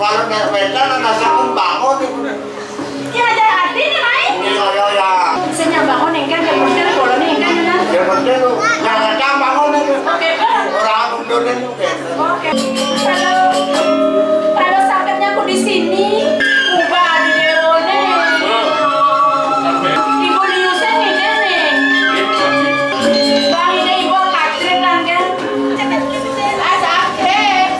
kalau nek wedan ana sakun bangun iku. Ki aja ati nih main. Iya ya. Senya bangun engkan ke hotel bolone engkan na. Ya bener lu. Yang bangun iku. Oke, Pak. Ora mundur iku. Oke. Kalau sakitnya aku di sini, ubah di Leone. Ibu liusnya nih nih. Bang ini ibu katrin kan kan. Sakit.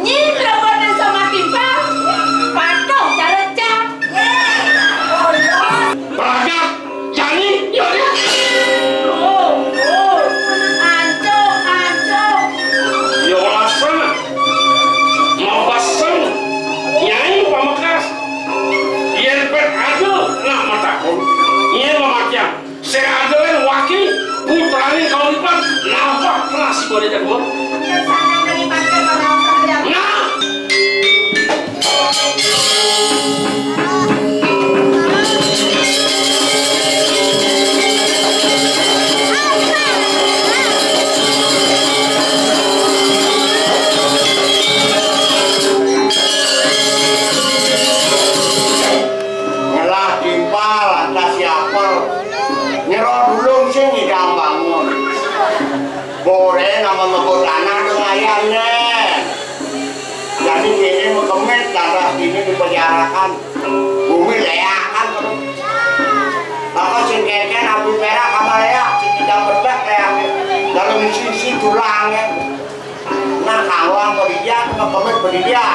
Ini perbuatan sama pipa, patok cara cak. Beragam, jadi, yaudah. Ya alasan, mau pasang, nyai pamekasan, yen pet ada nak matakun, yen memakian, saya ada yang wakil, putrani kalau lipat, nampak kelas boleh jadi buat. Nah. Ngelah timpal, atas siapa? Nyerah dulu sih ngidam bangun. Boleh nama ngebut anak lumayan deh. Jadi ini mengkemit darah ini dipenjarakan. Bumi leakan. Maka si keken api perak sama leak, si tidak bedak leak. Dalam sisi tulangnya. Nah kawang beridia, mengkemit beridia.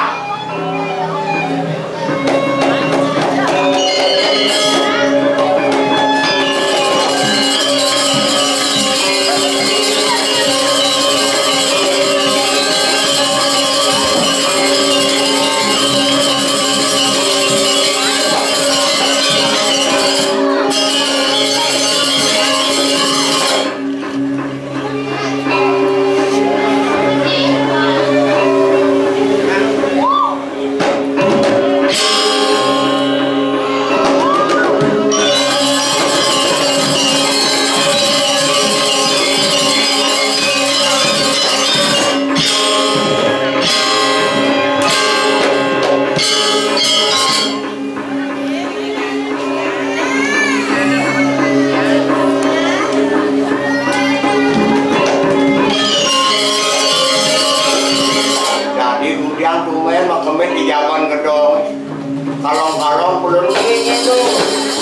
Kalong-kalong belum itu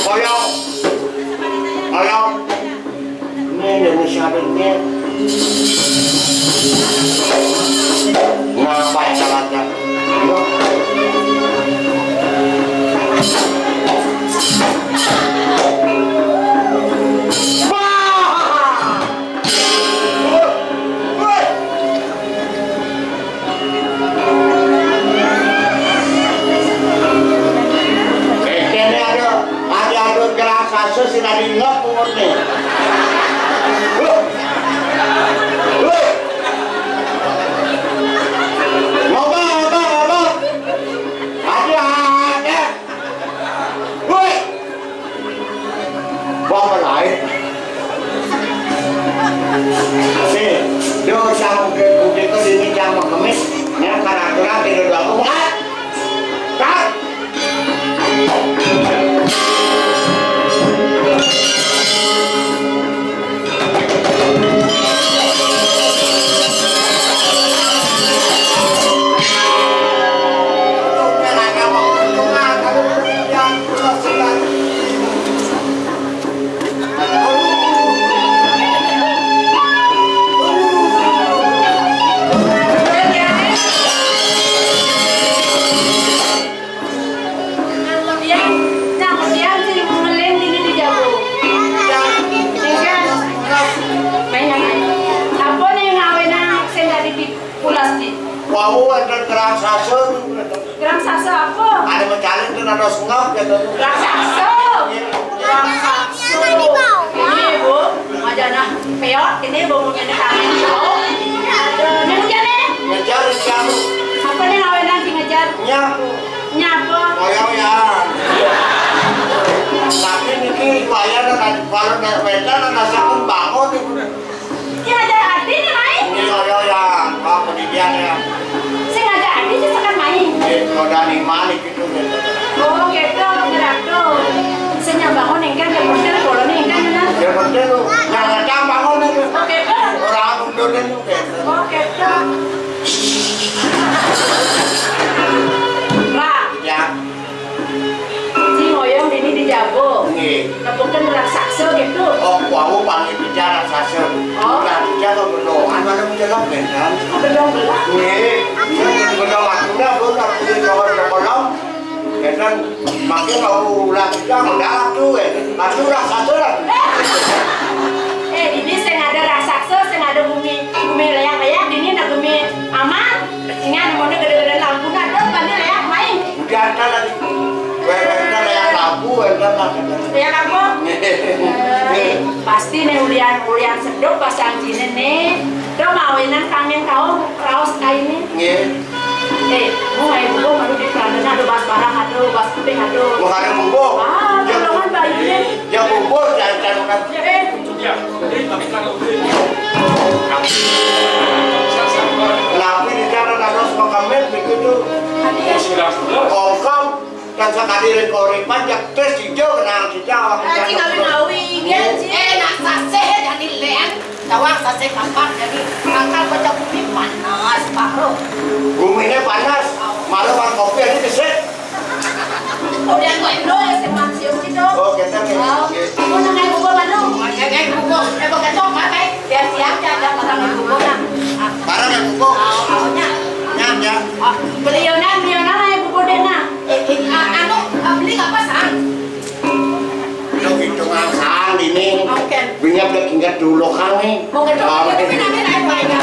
koyong ini Indonesia ini ngapain salatnya sudah diingat umurnya. Apa? Ada. Woi. Bawa lain. Nih, dia sang udah itu ini jam kemis, yang karakternya tidak bagus. Kan? Wau ada gerang sasa. Gerang sasa apa? Ada mencari itu nado sengap gitu. Gerang sasa. Gerang sasa. Ini bu, majana peot. Ini bu punya tangan kau. Ini punya nih. Ngejar kamu. Apa nih ngawen nanti ngejar? Nyapu. Nyapu. Koyong ya. Tapi niki bayar kalau nak wedan nak sakun bangun itu. Iya aja. latihan ya. Saya nggak jadi sih sekarang main. Roda 5 nih gitu. Oh gitu, berarti. Saya nyambangun yang kan kemudian kalau nih kan mana? Ya betul lu. Jangan bangun itu. Oke kan? Orang mundur itu gitu. Oke kan? Pak. Ya. Si ngoyong ini dijago. Nih. Bukan raksasa gitu. Oh, kamu panggil bicara sasa. Oh. Nah, bicara berdoa, mana menjelok kan? Bedong belah. Nih, berdoa waktunya bukan pilih kolom. Kan makin kalau lagi jangan galak tuh, masuk raksasa lah. Ini saya ada raksasa, saya ada bumi leyak-leyak, ini ada bumi aman. Ini ada mau gede-gede lampu ada, pandai leyak main. Udah ada lagi. Wewe leyak lampu, entar lagi. Leyak lampu? Pasti nih ulian sedok pasang sini nih. Tuh mawinan kangen kau raus kain nih. Mau ayo buku baru di keranjang ada bas barang, ada bas kuping, ada. Mau hari buku? Tolongan bayinya. Yang buku jangan kan. Ya, tapi kalau Kenapa di cara harus makamnya begitu? Kongkong dan sekali rekori pajak terus hijau kenal hijau. Lagi ngawi-ngawi, nak sase jadi len, tawang sase kapan jadi angkat baca bumi panas Pak Ro. Buminya panas, malu kan kopi ini kesek. Udah gue indo ya semak siung itu. Oh kita nih. Mau nangai bubur mana? Kayak buku, bukan cok apa? Biar siap ada orang yang bubur nak. Barang yang buku. Awalnya, Ya. Beliau yang bubur deh nak. anu beli apa sang? Itu hitungan sang ini. Oke. Binya udah tinggal dulu kan nih. Mau ngetok tapi nanti naik banyak.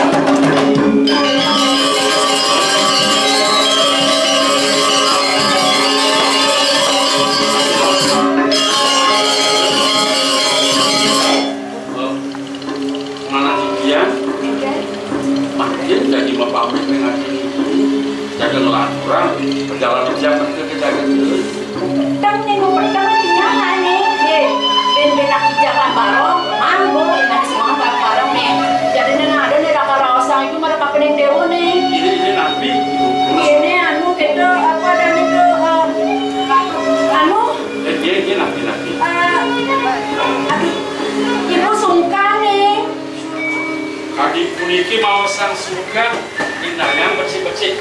Makin jadi pabrik dengan ini jaga ngelaturan perjalanan siapa ke jaga dulu Tang minggu pertama di nyala nih. Ben nak jalan bareng, mambo ini semua bareng nih. Jadi nana ada nih raka rasa itu mana pakai neng dewa nih. ini nabi Ini anu gitu apa dan itu anu dia nabi aduh ibu sungkan nih. adik puniki mau sang suka indahnya bersih-bersih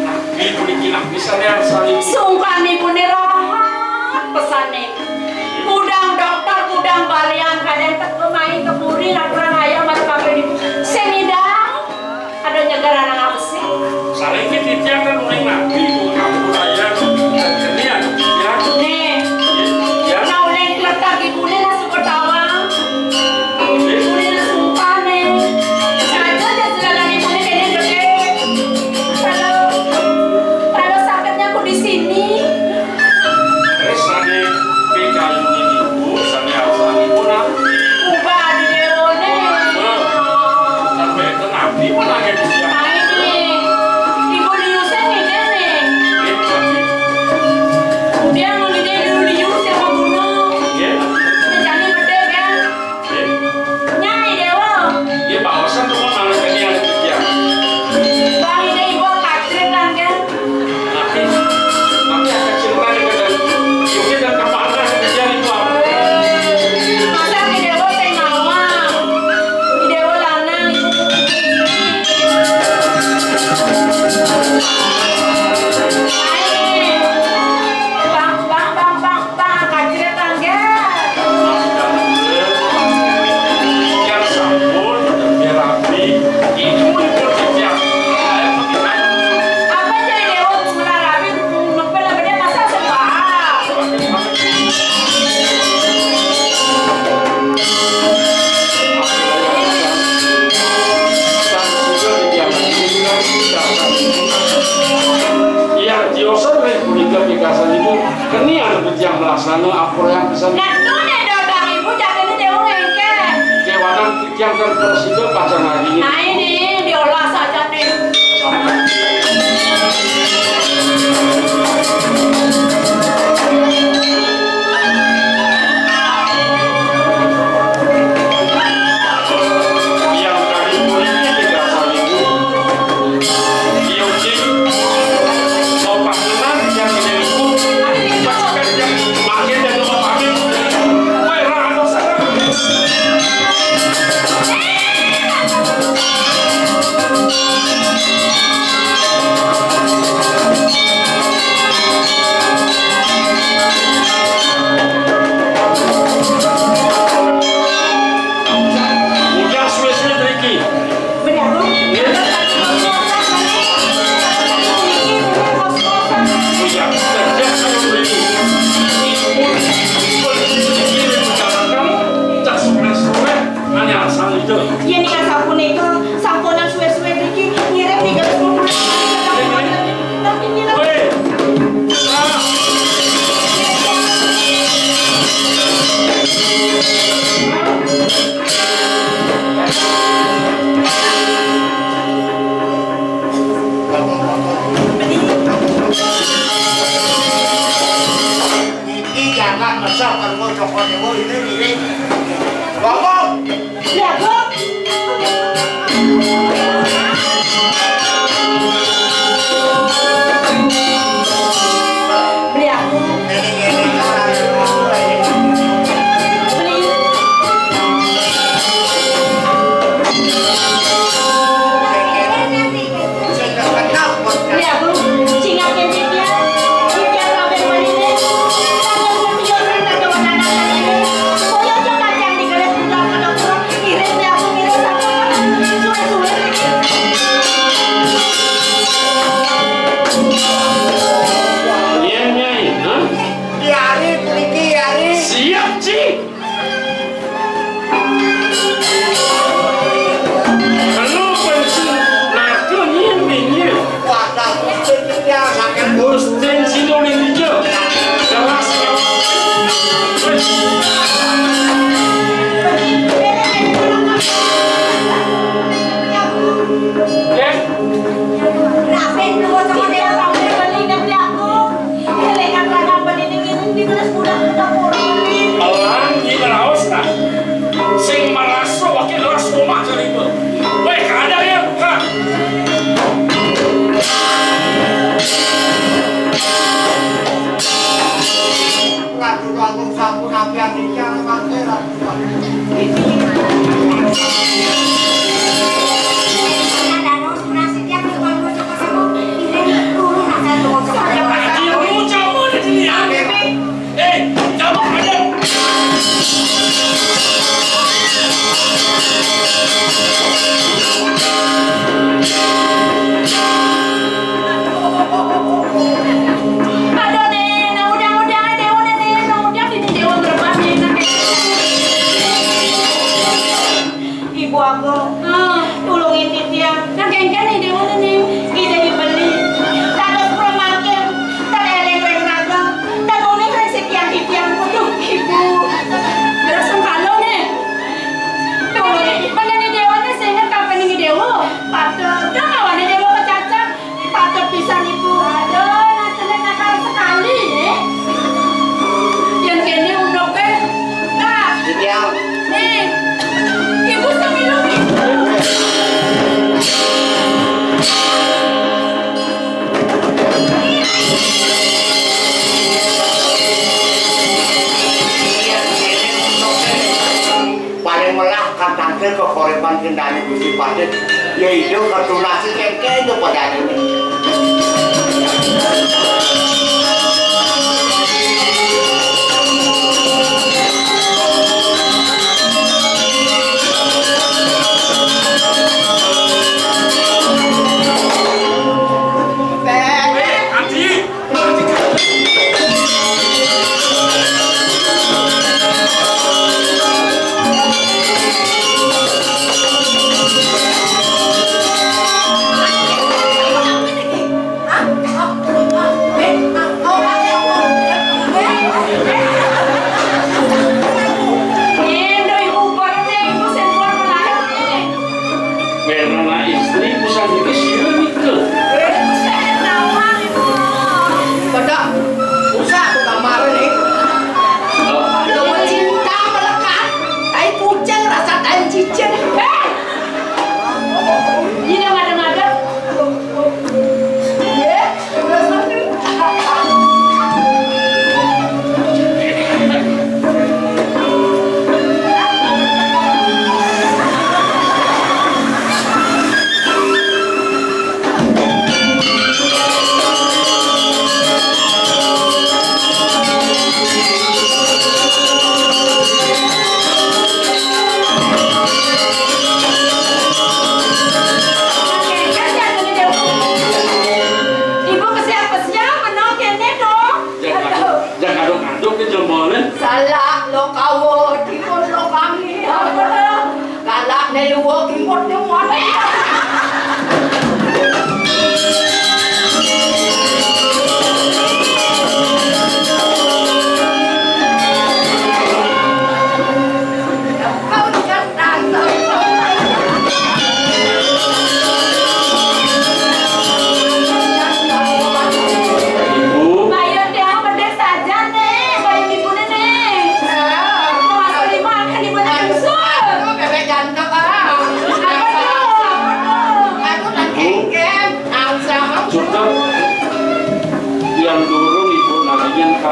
nabi puniki nabi saya saling Sungkan ibu nih rahat pesan nih. Kudang dokter, kudang balian kadang terkemain kepuri laporan ayam baru pakai di semidang. Ada nyegar anak apa sih? saling kita kan uling nabi kamu raya ini ya Nih, ya nah uling letak ibu nih langsung ketawa. Ibu nih langsung panen. Sengaja dia jalan ibu nih kayaknya gede. Kalau sakitnya aku di sini. terus ada PKU ini bu saya asal ibu nabi Ubah di dewa nih. Beli aku. Iya nih kan sampun itu sampunan suwe-suwe iki ngirim 310. Tapi ngirim. Iki jangan kesal kalau cokot ini. Ngomong. Ya, Bu. Beli aku. Beli. Beli aku. Singa kentitnya. Biar kabeh manine. Tangan video renda kewenangan ini. Koyo aja kacang digeles budak kedokter. Iris dia aku ngiris apa. Suwe-suwe. Iya Nyai, hah? Yari, pergi Yari. Siap Ci. Kalau pensiun naga nyiminya. Wadah kucingnya sakit Gusten Sinolin hijau. Jelas kalau. Alang di raos tak. Sing maraso wakil ras rumah dari itu. Weh kada ya buka. Ratu langsung sampun api-api yang pakai ratu. Kamu camu di sini ya. Camu aja. Aduh deh, nah udah ini dewa berpamit nanti. Ibu aku, tulungin titiang. Nah kengken nih dewa nih, ide dibeli. Tados promakin, tak eleng-eleng naga, tak unik resipian titiang. Aduh ibu, beres kalau nih. Mana nih dewa nih, saya ingat kapan ini dewa. Patut, dah kawan nih dewa kecacat. Patut pisan ibu. Aduh, nacelek nakal sekali ya. Yang kene undok kan, nah. Yang Nih, ibu sambil paling melah katangke ke korepan kendali Gusti Padet yaitu ketunasi kengke itu pada ini.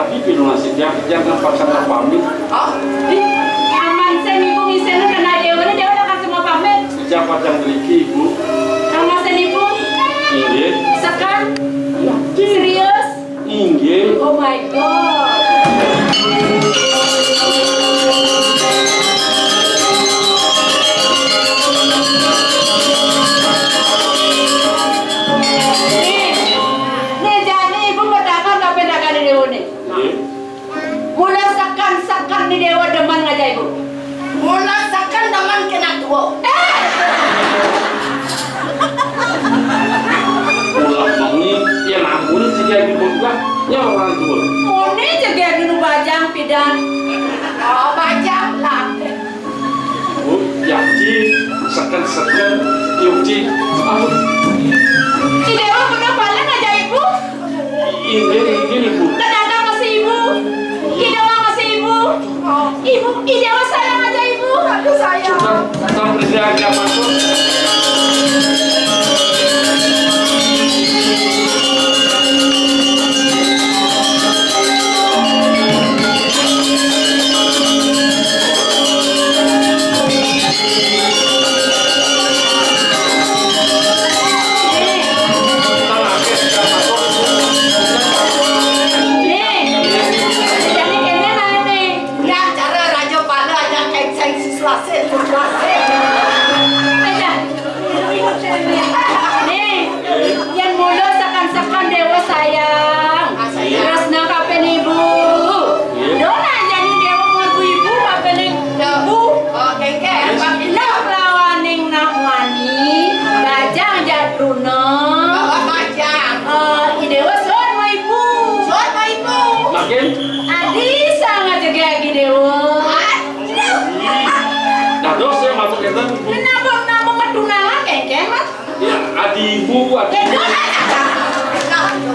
adi pilunasi jangan paksa pamit. Oh, Aman sen ibu ngisena kena dewa udah kasih mau pamit. Siapa yang deliki ibu? Sama sen ibu. Inggih. Sekan. Serius? Inggih. Oh my god. Nih jadi ibu berdagang tapi dagang di dewa nih. Mulai sekan di dewa deman ngajak ibu. mula sakan daman kena tua. Ulah bangi ya namun jika ibu buka ya orang tua. Mone jaga dulu bajang pidan. Oh, bajang lah. Oh, yakin sekan yuji. Si dewa bener balik ngajak ibu. Ini ibu. Kadang masih ibu. Kidewa masih ibu. Ibu, Kidewa sayang aja ibu. Aduh sayang. Sudah berjaga masuk.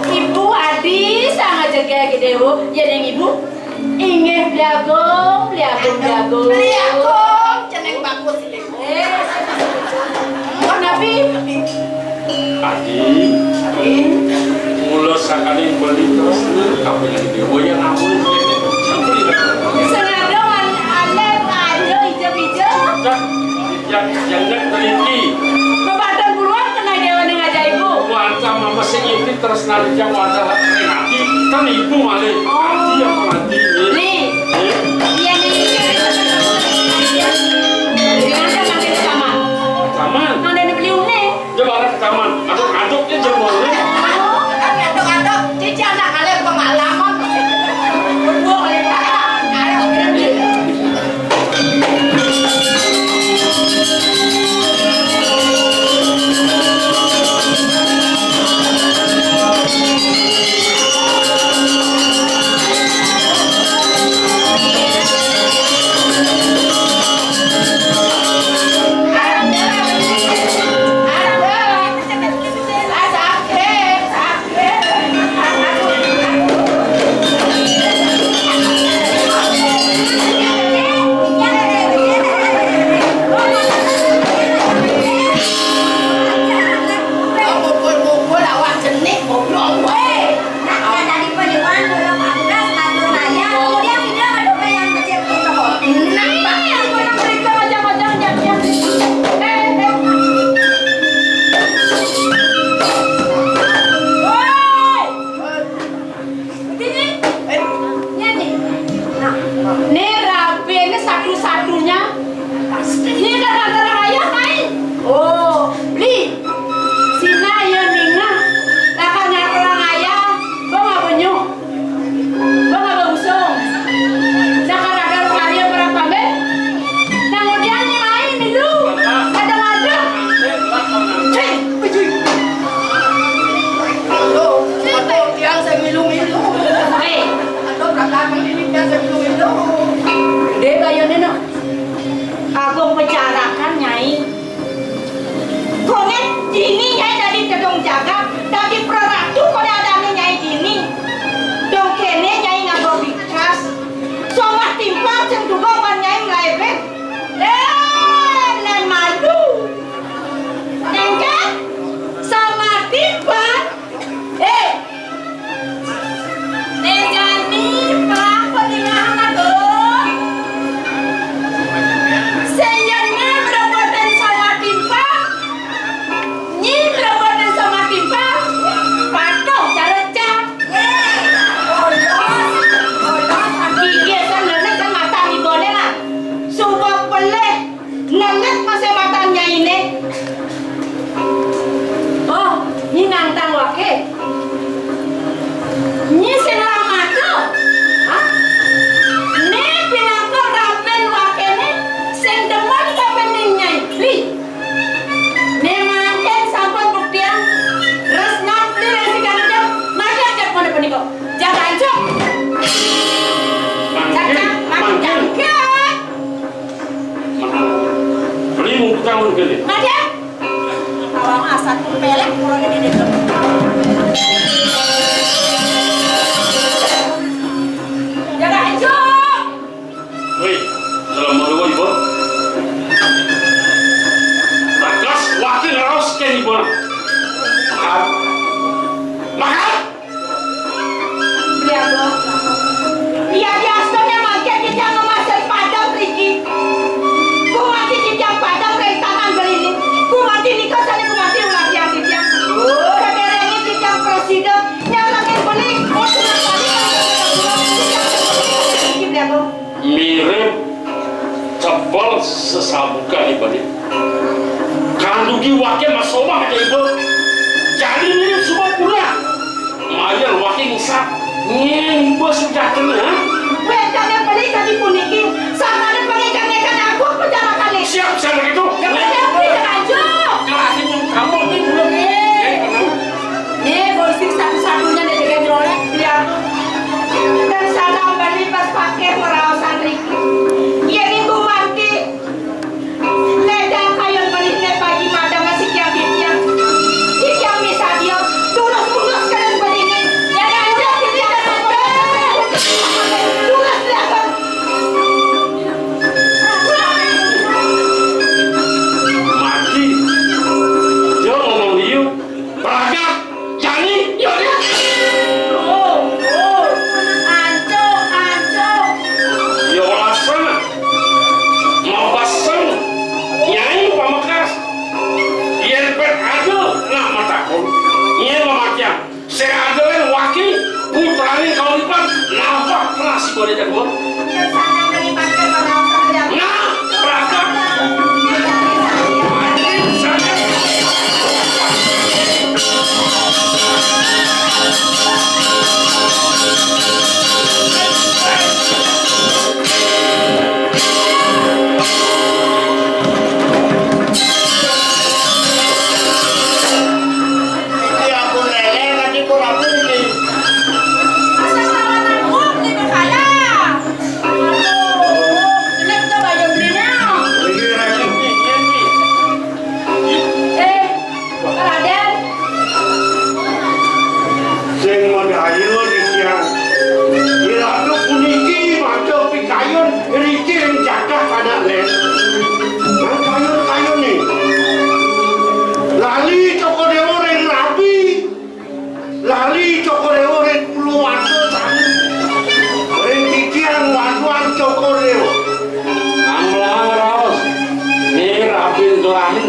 Ibu Adi sangat jaga Gidewo, jadi ibu ingin liagong, Ceneng bagus ini. Nabi. Adi, mulut sekali beli terus kamu yang Gidewo yang namun sengaja ada aja hijau-hijau. Jangan teliti. Kebadan puluhan kena Dewa dengan ajaibu. Wajah mama ini terus nari jam wajah hati kan ibu malah hati yang mati nih iya nih dengan sama ke taman nanti dibeli nih coba ke taman aduk-aduknya jempolnya Aduk-aduk cici anak kalian pengalaman. Gua kalian satu pelek kurang ini deh. Jaga Ejo. Wih, selamat dulu ibu. Bagas wakil raus ke ibu. Makan, makan. Iya, Bu. Iya, biasanya makin kita memasak padang Riki. Ku mati kijang padang dari tangan berini. Ku mati nikah sana ku mati ulah yang kijang. Keberengi kijang presiden nyalangin beli. Oh, sudah tadi kan Bu. Mirip cepol sesabukan ibu. Kandugi wakil masomah aja ibu. Jadi mirip semua pula. Mayar wakil ngisap. Ibu sudah kena. Wetane beli tadi puniki. Sama ada pengikan-ikan aku penjara kali. Siap begitu. Aja. Kelahin yang kamu ini belum. Nih, bolsik satu-satunya dari Gedrolek dia. Dan salam beli pas pakai merawasan Riki. Iya minggu mati. Ledang kayon belinya pagi madang masih kiam-kiam. Kiam bisa dia. Tulus-tulus kalian begini. Jangan aja kita tulus lihat. Mati. Dia ngomong dia. Peragak. Jani. Yaudah. Ya Allah sana. Mau baseng. Nyai pamekaras. Yen pet ada nak matakun. Yen memakian. Saya ada yang wakil. Putrani kau lipat. Nampak nasi boleh jago. Nah, peragak. Iki aku lele nanti ku rapi iki. Iki rapi iki. Sing modhayo dikian. Iratu puniki maca pikayon riki yang jaga anak le. Nang kayon-kayon nih. Lali Coko Dewo ren rabi. Lali Coko Dewo ren kuluwarga sami. Ren dikian wan-wan Coko Dewo. Amlah raus. Ni rapin gelahin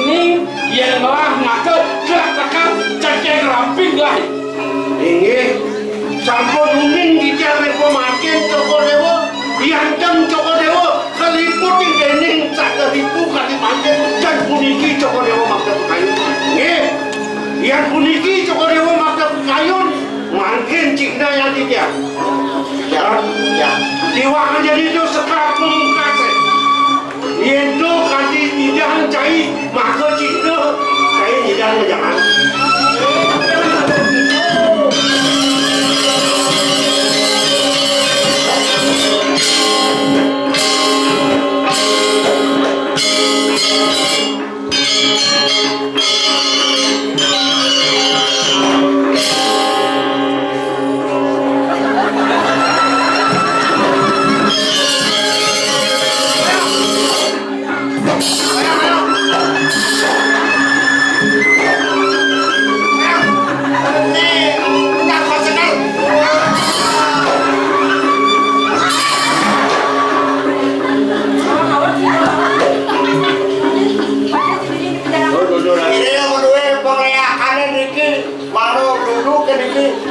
ni yang melah maka gerak tekan cekek rapin gelahin. Inggih, sampun uning dikian ren pemakin Coko Dewo. Diancam Coko Dewo keliput ing dening sak kelipu kali pancen dan puniki Coko Dewo makda pekayun. Nggih. Yang puniki Coko Dewo makda pekayun mungkin cikna yang dikian. Ya. Diwakan jadi itu sekarang pemungkasnya. Yendo kanti tidak cai maka cikna cai tidak jangan.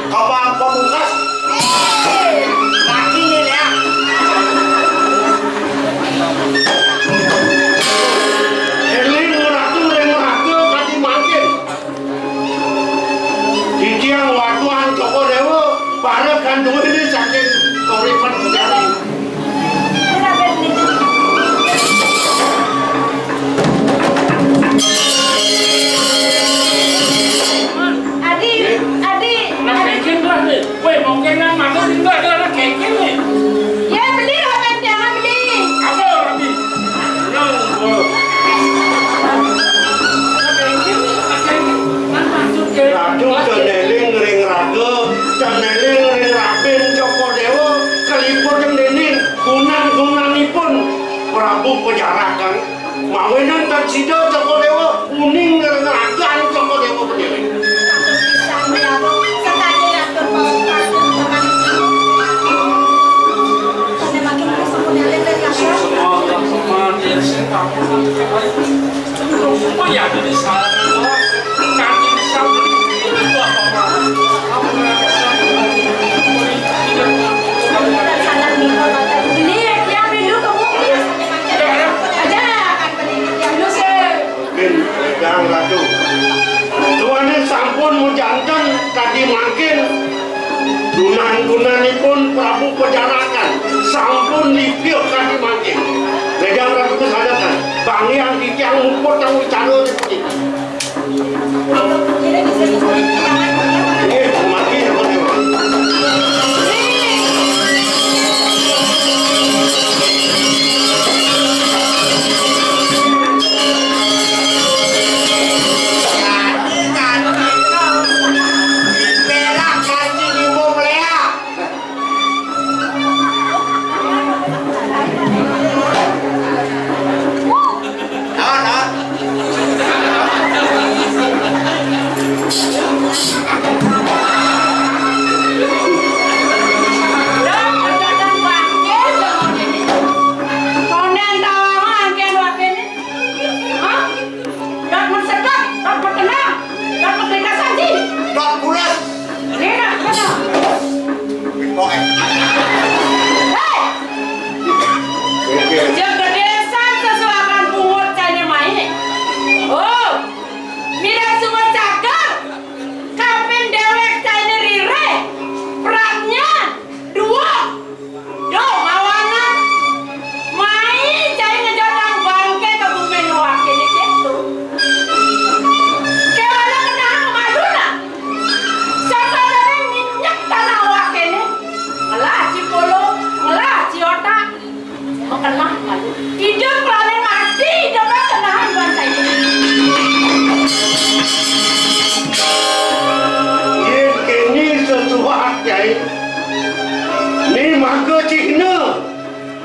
Kapang pemungkas laki nih ya. Eling meratu kati makin. Di tiang watuan Coko Dewo para kandungan ini sakit koripan sejari. Weh, Sido Joko Dewa uning ngeragan Joko Dewa berdiri. Oh ya, jadi salah kaki salah itu apa? Ini yang dulu kamu aja dulu Pegang ratu. Tuane sampun mujanten tadi makin dunan-dunanipun Prabu Pejarakan sampun lipiok tadi makin. Pegang ratu kesadaran. Bangi yang dikiang ngumpul tang wicara ini. Ini mati apa dewa?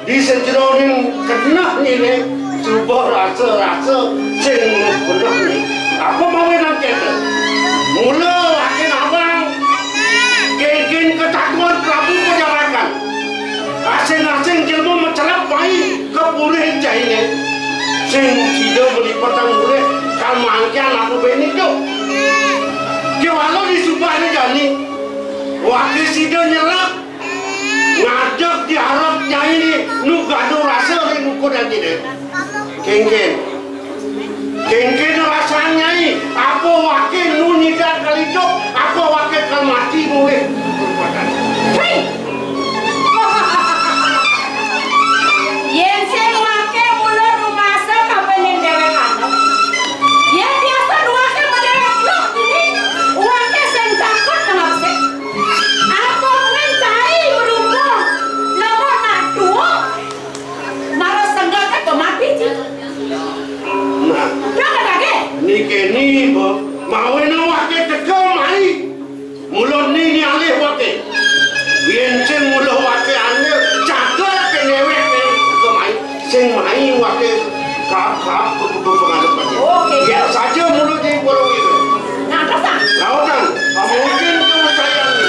Di sejeroning kena ni coba rasa-rasa sing benar ni. Apa mau nak kata? Mula akhir abang gen ketakuan Prabu Pejarakan. Asing-asing jelma mencelap bayi ke purih cai ni. Sing tidak melipatkan purih kan mangkian apa beni tu. Kewalau di subah ni jani, wakil sida nyelak. Ngajak diharap nyai ni nu gaduh rasa ni nuku nanti deh. Kengken rasa nyai apa wakil nu nidak kali jok apa wakil kan mati boleh. Yen sing wakil mula rumah sa kapan dewe kana. Yen biasa dua ke dewe blok ini wakil sing takut kenapa sih? Apa mencari berupa lawan dua nara senggak ke mati sih. Nah, jangan lagi. Ni kini mau nak wakil tegal mai. Mulut ni alih wakil. Yen sing mulut wakil alih cagal ke newek ni ke mai. Sing mai wakil kap pengadap ni. Okey. Biar saja mulut ni bolong itu. Nah, terus ah. Lautan, kamu mungkin kamu sayang ni.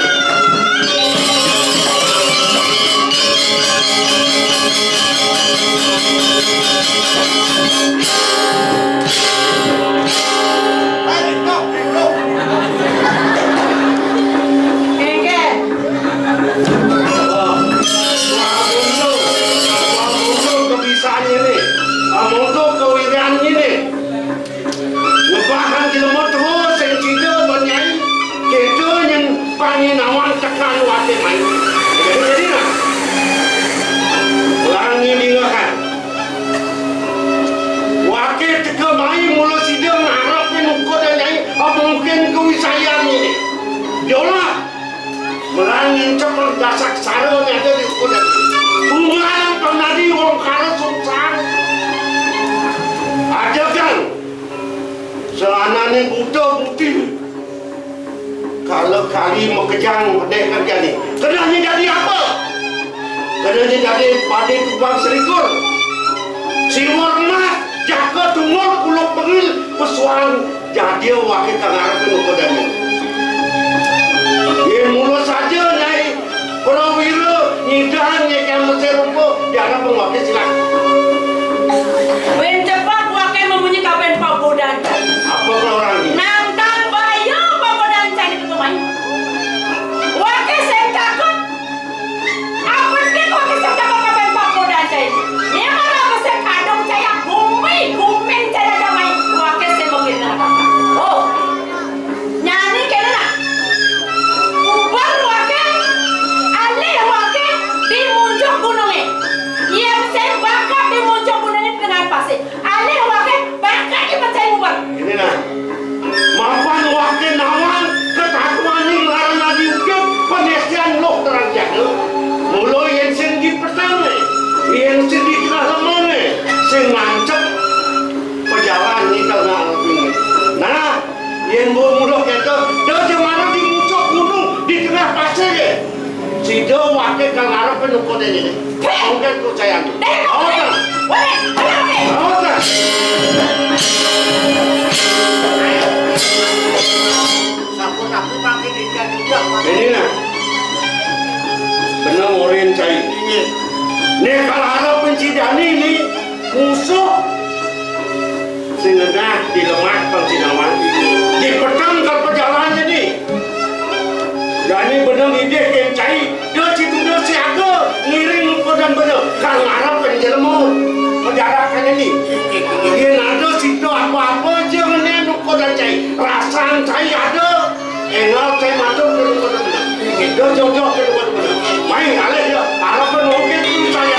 Melangin cepat dasak sarung ada di kuda. Tunggal penadi wong karo sungsang. Ada kan? Selanane buta putih. Kalau kali mau kejang pedek kerja ni. Kenanya jadi apa? Kenanya jadi padi tukang serikur. Siwar emas jaga tunggal muluk bengil pesuan jadi wakil kangarap nukodanya. Yen mulut saja nyai Prawira nyidahan nyai Mesir rupo diarap pengwakil silang. Wen cepat wakil membunyi kapan Pak Bodan. Apa kalau orang ini? Nantang bayo Pak Bodan cari ketumai. Wakil saya takut. Apa sih wakil saya takut kapan Pak Bodan cari? Dia mana bisa kadang saya gumin saya damai. Wakil saya mungkin apa? Oh, nyanyi kena. Ubar wakil, alih wakil di muncul gunungnya. Yang saya bakar di muncul gunungnya dengan pasir. Alih wakil bakar di pencai ubar. Ini nah, mapan wakil nawang ketakuan ini larang lagi ukit penesian loh terang jaga. Mulai yang sing di pertama, yang sing di tengah lemane, sing ngancep perjalanan ini kalau alat ini. Nah, yang muluk itu, dia cuma di muncul gunung di tengah pasir ya. Si dia wakil kang arep penukut ini. Mungkin ku sayang. Awas, awas. Sapu-sapu pakai ikan juga. Ini nah, benar orin cai. Nih kalau harap pencidani ini musuh singenah di lemah pencinawan di petang ke perjalanan ini. Dan ini benar ide yang cai. Dia situ dia siaga ngiring dan benar. Kalau harap penjelmu penjarakan ini. Dia ada situ apa-apa aja ini nuko dan cai. Rasaan cai ada. Enggak cai masuk ke nuko dan benar. Dia jauh-jauh ke nuko dan benar. Main alih dia. Harap mungkin itu saya.